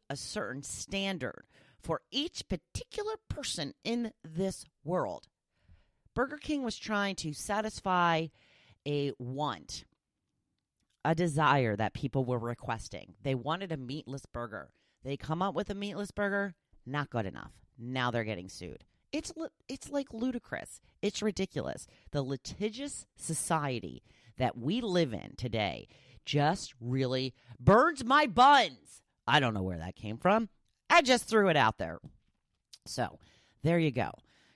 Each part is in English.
a certain standard for each particular person in this world. Burger King was trying to satisfy a want, a desire that people were requesting. They wanted a meatless burger. They come up with a meatless burger, not good enough. Now they're getting sued. It's like ludicrous. It's ridiculous. The litigious society that we live in today just really burns my buns. I don't know where that came from. I just threw it out there. So there you go.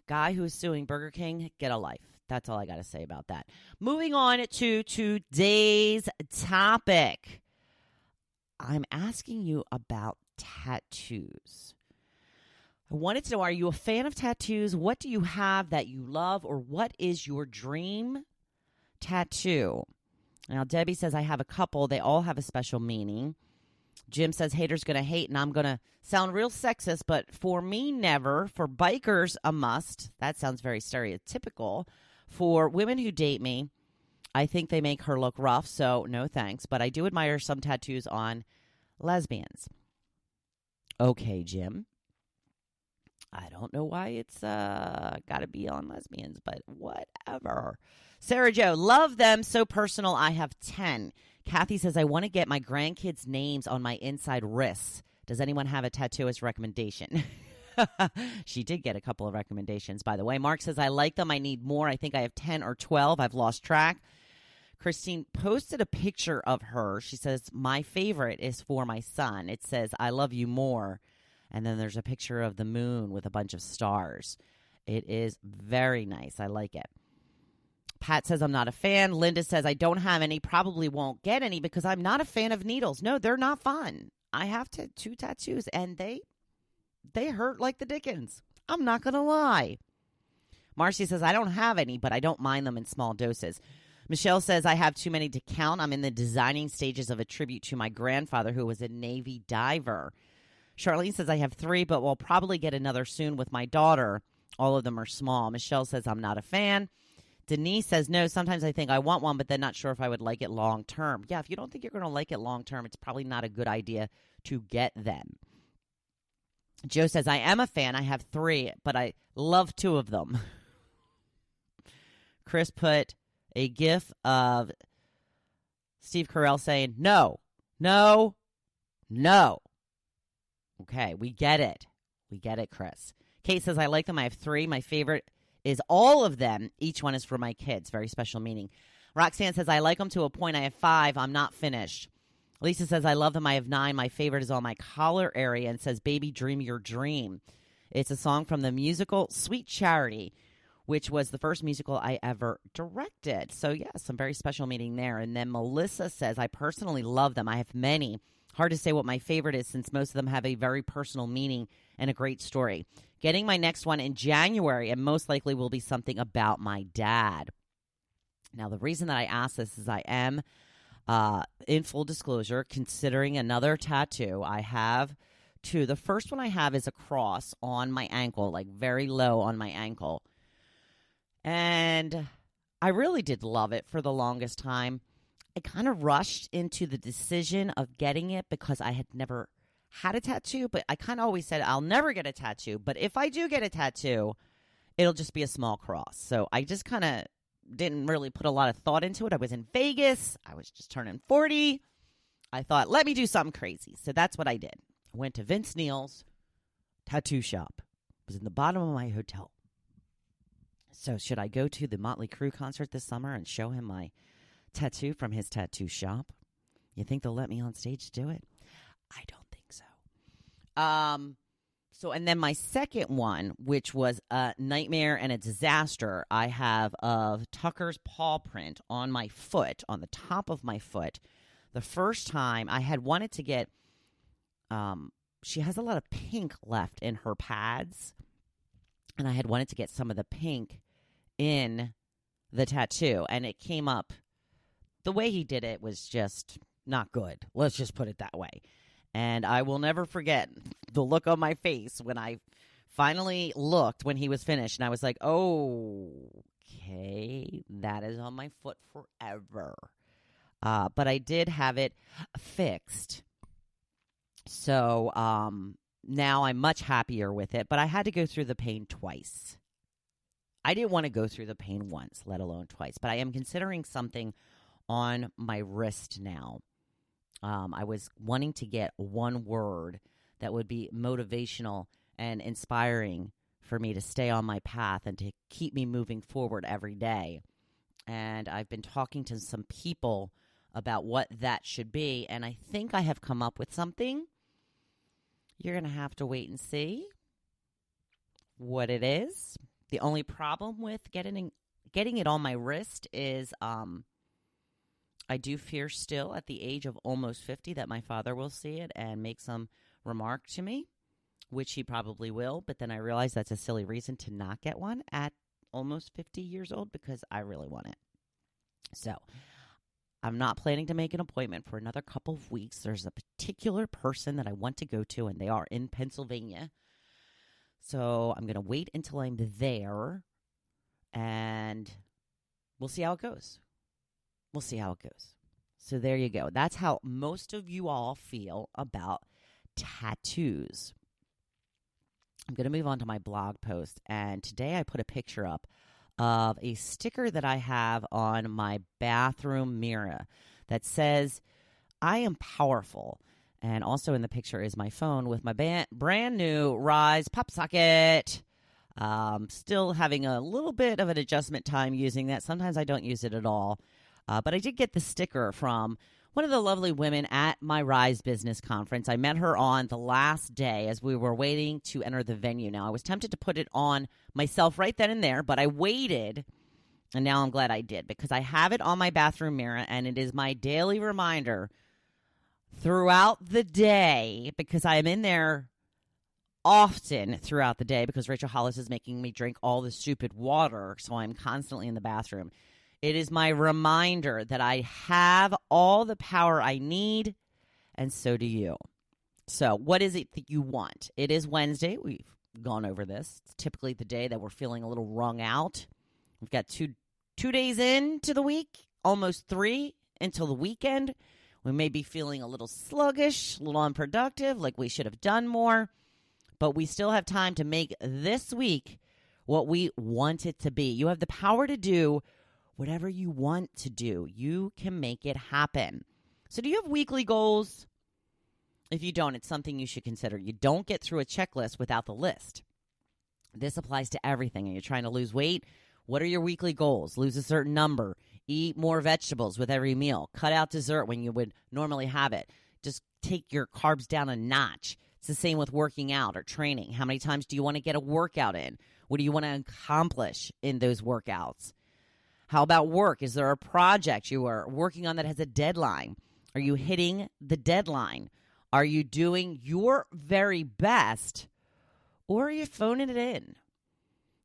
Guy who's suing Burger King, get a life. That's all I got to say about that. Moving on to today's topic. I'm asking you about tattoos. I wanted to know, are you a fan of tattoos? What do you have that you love, or what is your dream tattoo? Now, Debbie says, I have a couple. They all have a special meaning. Jim says, haters going to hate, and I'm going to sound real sexist, but for me, never. For bikers, a must. That sounds very stereotypical. For women who date me, I think they make her look rough, so no thanks. But I do admire some tattoos on lesbians. Okay, Jim. I don't know why it's got to be on lesbians, but whatever. Sarah Jo, love them. So personal. I have 10. Kathy says, I want to get my grandkids' names on my inside wrists. Does anyone have a tattooist recommendation? She did get a couple of recommendations, by the way. Mark says, I like them. I need more. I think I have 10 or 12. I've lost track. Christine posted a picture of her. She says, my favorite is for my son. It says, I love you more. And then there's a picture of the moon with a bunch of stars. It is very nice. I like it. Pat says, I'm not a fan. Linda says, I don't have any, probably won't get any because I'm not a fan of needles. No, they're not fun. I have two tattoos, and they hurt like the dickens. I'm not going to lie. Marcy says, I don't have any, but I don't mind them in small doses. Michelle says, I have too many to count. I'm in the designing stages of a tribute to my grandfather, who was a Navy diver. Charlene says, I have 3, but we'll probably get another soon with my daughter. All of them are small. Michelle says, I'm not a fan. Denise says, no, sometimes I think I want one, but then not sure if I would like it long term. Yeah, if you don't think you're going to like it long term, it's probably not a good idea to get them. Joe says, I am a fan. I have 3, but I love 2 of them. Chris put a gif of Steve Carell saying, no, no, no. Okay, we get it. We get it, Chris. Kate says, I like them. I have 3. My favorite is all of them. Each one is for my kids. Very special meaning. Roxanne says, I like them to a point. I have 5. I'm not finished. Lisa says, I love them. I have 9. My favorite is on my collar area and says, baby, dream your dream. It's a song from the musical Sweet Charity, which was the first musical I ever directed. So, yeah, some very special meaning there. And then Melissa says, I personally love them. I have many. Hard to say what my favorite is since most of them have a very personal meaning and a great story. Getting my next one in January, and most likely will be something about my dad. Now, the reason that I ask this is I am, in full disclosure, considering another tattoo. I have 2. The first one I have is a cross on my ankle, like very low on my ankle. And I really did love it for the longest time. I kind of rushed into the decision of getting it because I had never had a tattoo, but I kind of always said I'll never get a tattoo. But if I do get a tattoo, it'll just be a small cross. So I just kind of didn't really put a lot of thought into it. I was in Vegas. I was just turning 40. I thought, let me do something crazy. So that's what I did. I went to Vince Neil's tattoo shop. It was in the bottom of my hotel. So should I go to the Motley Crue concert this summer and show him my tattoo from his tattoo shop? You think they'll let me on stage to do it? I don't think so. And then my second one, which was a nightmare and a disaster, I have of Tucker's paw print on my foot, on the top of my foot. The first time I had wanted to get, she has a lot of pink left in her pads, and I had wanted to get some of the pink in the tattoo, and it came up. The way he did it was just not good. Let's just put it that way. And I will never forget the look on my face when I finally looked when he was finished. And I was like, oh, okay, that is on my foot forever. But I did have it fixed. So now I'm much happier with it, but I had to go through the pain twice. I didn't want to go through the pain once, let alone twice, but I am considering something on my wrist now. I was wanting to get one word that would be motivational and inspiring for me to stay on my path and to keep me moving forward every day. And I've been talking to some people about what that should be, and I think I have come up with something. You're going to have to wait and see what it is. The only problem with getting it on my wrist is I do fear still at the age of almost 50 that my father will see it and make some remark to me, which he probably will. But then I realize that's a silly reason to not get one at almost 50 years old because I really want it. So I'm not planning to make an appointment for another couple of weeks. There's a particular person that I want to go to, and they are in Pennsylvania. So I'm going to wait until I'm there, and we'll see how it goes. We'll see how it goes. So there you go. That's how most of you all feel about tattoos. I'm going to move on to my blog post, and today I put a picture up of a sticker that I have on my bathroom mirror that says, "I am powerful." And also in the picture is my phone with my brand new Rise pop socket. Still having a little bit of an adjustment time using that. Sometimes I don't use it at all. But I did get the sticker from one of the lovely women at my Rise Business Conference. I met her on the last day as we were waiting to enter the venue. Now, I was tempted to put it on myself right then and there, but I waited, and now I'm glad I did because I have it on my bathroom mirror, and it is my daily reminder throughout the day because I am in there often throughout the day because Rachel Hollis is making me drink all the stupid water, so I'm constantly in the bathroom. It is my reminder that I have all the power I need, and so do you. So what is it that you want? It is Wednesday. We've gone over this. It's typically the day that we're feeling a little wrung out. We've got two days into the week, almost 3 until the weekend. We may be feeling a little sluggish, a little unproductive, like we should have done more, but we still have time to make this week what we want it to be. You have the power to do whatever you want to do. You can make it happen. So do you have weekly goals? If you don't, it's something you should consider. You don't get through a checklist without the list. This applies to everything. And you're trying to lose weight. What are your weekly goals? Lose a certain number. Eat more vegetables with every meal. Cut out dessert when you would normally have it. Just take your carbs down a notch. It's the same with working out or training. How many times do you want to get a workout in? What do you want to accomplish in those workouts? How about work? Is there a project you are working on that has a deadline? Are you hitting the deadline? Are you doing your very best, or are you phoning it in?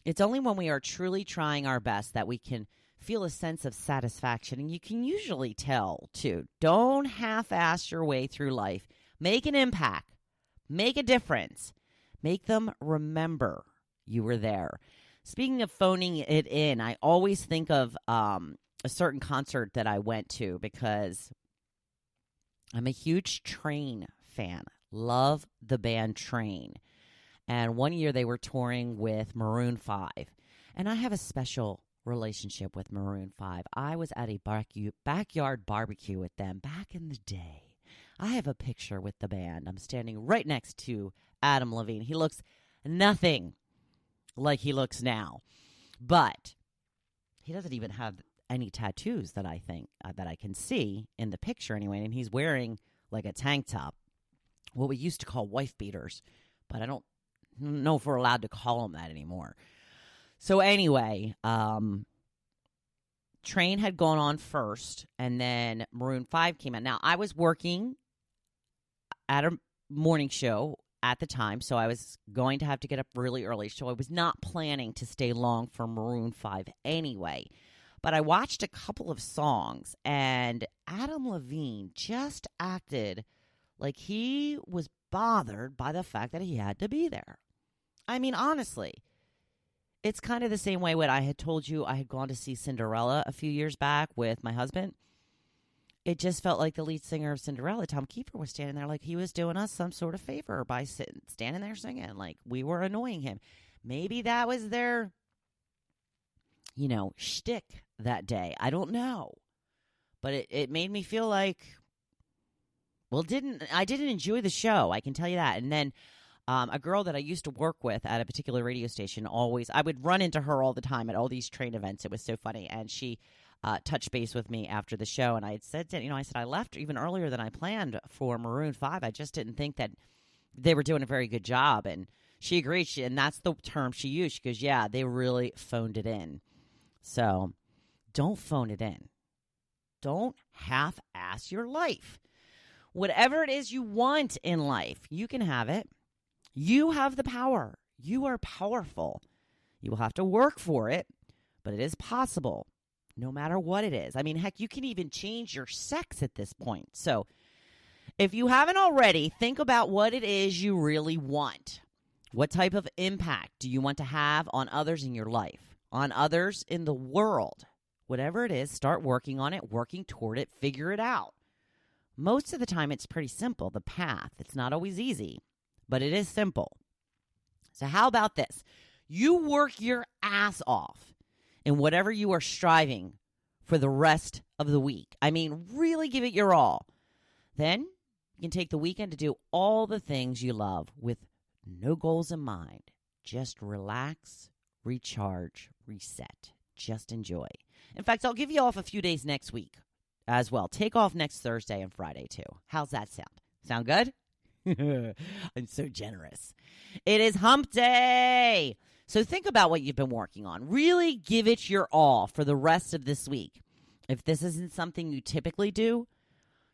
It's only when we are truly trying our best that we can feel a sense of satisfaction, and you can usually tell, too. Don't half-ass your way through life. Make an impact. Make a difference. Make them remember you were there. Speaking of phoning it in, I always think of a certain concert that I went to because I'm a huge Train fan. Love the band Train. And one year they were touring with Maroon 5. And I have a special relationship with Maroon 5. I was at a backyard barbecue with them back in the day. I have a picture with the band. I'm standing right next to Adam Levine. He looks nothing like he looks now. But he doesn't even have any tattoos that I think that I can see in the picture anyway. And he's wearing like a tank top, what we used to call wife beaters. But I don't know if we're allowed to call them that anymore. So anyway, Train had gone on first, and then Maroon 5 came out. Now, I was working at a morning show at the time, so I was going to have to get up really early. So I was not planning to stay long for Maroon 5 anyway. But I watched a couple of songs, and Adam Levine just acted like he was bothered by the fact that he had to be there. I mean, honestly, it's kind of the same way when I had told you I had gone to see Cinderella a few years back with my husband. it just felt like the lead singer of Cinderella, Tom Kiefer, was standing there like he was doing us some sort of favor by standing there singing, like we were annoying him. Maybe that was their, shtick that day. I don't know. But it made me feel like, well, I didn't enjoy the show. I can tell you that. And then a girl that I used to work with at a particular radio station, I would run into her all the time at all these train events. It was so funny. And she touched base with me after the show. And I had said, I left even earlier than I planned for Maroon 5. I just didn't think that they were doing a very good job. And she agreed. And that's the term she used. She goes, yeah, they really phoned it in. So don't phone it in. Don't half-ass your life. Whatever it is you want in life, you can have it. You have the power. You are powerful. You will have to work for it, but it is possible, no matter what it is. I mean, heck, you can even change your sex at this point. So if you haven't already, think about what it is you really want. What type of impact do you want to have on others in your life, on others in the world? Whatever it is, start working on it, working toward it, figure it out. Most of the time, it's pretty simple, the path. It's not always easy, but it is simple. So how about this? You work your ass off in whatever you are striving for the rest of the week. I mean, really give it your all. Then you can take the weekend to do all the things you love with no goals in mind. Just relax, recharge, reset. Just enjoy. In fact, I'll give you off a few days next week as well. Take off next Thursday and Friday, too. How's that sound? Sound good? I'm so generous. It is hump day. So think about what you've been working on. Really give it your all for the rest of this week. If this isn't something you typically do,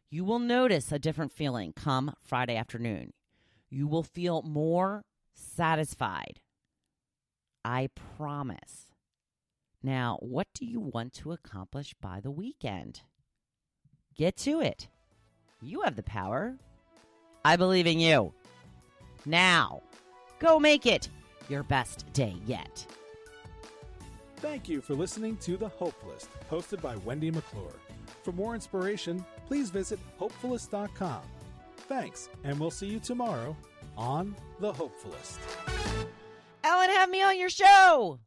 you will notice a different feeling come Friday afternoon. You will feel more satisfied. I promise. Now, what do you want to accomplish by the weekend? Get to it. You have the power. I believe in you. Now, go make it your best day yet. Thank you for listening to The Hopefulist, hosted by Wendy McClure. For more inspiration, please visit hopefulist.com. Thanks, and we'll see you tomorrow on The Hopefulist. Ellen, have me on your show.